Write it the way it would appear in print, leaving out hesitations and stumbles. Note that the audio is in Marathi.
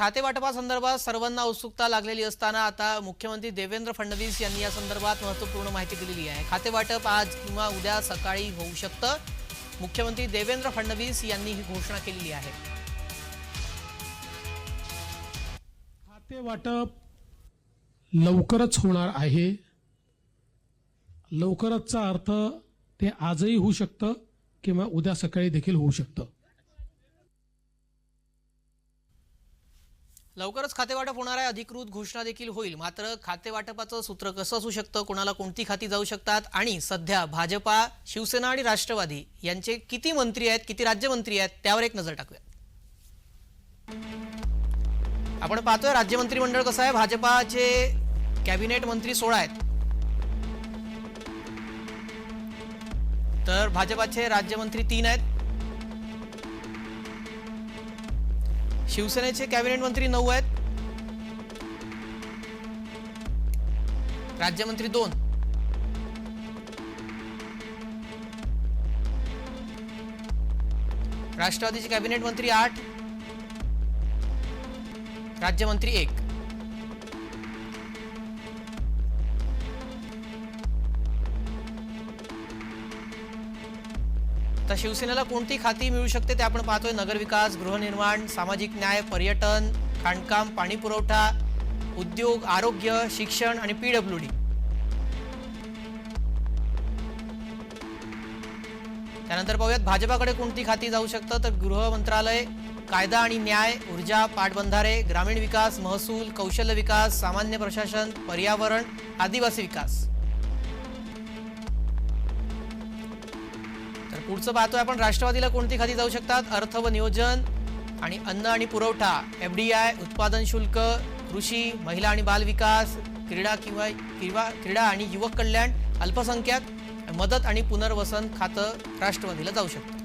खाते वाटपासंदर्भात सर्वांना उत्सुकता लागलेली असताना आता मुख्यमंत्री देवेंद्र फडणवीस यांनी या संदर्भात महत्त्वपूर्ण माहिती दिलेली आहे। खाते वाटप आज किंवा उद्या सकाळी होऊ शकतं। मुख्यमंत्री देवेंद्र फडणवीस यांनी ही घोषणा केलेली आहे। खाते वाटप लवकरच होणार आहे। लवकरचचा अर्थ ते आजही होऊ शकतं किंवा उद्या सकाळी देखील होऊ शकतं। लवकरच खाते वाटप होणार आहे, अधिकृत घोषणा देखील होईल। मात्र खाते वाटपाचं सूत्र कसं असू शकतं, कोणाला कोणती खाती जाऊ शकतात आणि सध्या भाजपा, शिवसेना आणि राष्ट्रवादी यांचे किती मंत्री आहेत, किती राज्यमंत्री आहेत त्यावर एक नजर टाकूया। आपण पाहतोय राज्यमंत्री मंडळ कसं आहे। भाजपाचे कॅबिनेट मंत्री 16 आहेत, तर भाजपाचे राज्यमंत्री 3 आहेत। शिवसेनेचे कॅबिनेट मंत्री 9 आहेत, राज्यमंत्री 2। राष्ट्रवादीचे कॅबिनेट मंत्री 8, राज्यमंत्री 1। तर शिवसेनेला कोणती खाती मिळू शकते ते आपण पाहतोय। नगरविकास, गृहनिर्माण, सामाजिक न्याय, पर्यटन, खाणकाम, पाणी पुरवठा, उद्योग, आरोग्य, शिक्षण आणि पीडब्ल्यूडी। त्यानंतर पाहूयात भाजपाकडे कोणती खाती जाऊ शकतात। तर गृह मंत्रालय, कायदा आणि न्याय, ऊर्जा, पाटबंधारे, ग्रामीण विकास, महसूल, कौशल्य विकास, सामान्य प्रशासन, पर्यावरण, आदिवासी विकास। पुढचं पाहतोय आपण राष्ट्रवादीला कोणती खाती जाऊ शकतात। अर्थ व नियोजन आणि अन्न आणि पुरवठा, एफडीआय, उत्पादन शुल्क, कृषी, महिला आणि बाल विकास, क्रीडा आणि युवक कल्याण, अल्पसंख्याक, मदत आणि पुनर्वसन खातं राष्ट्रवादीला जाऊ शकतं।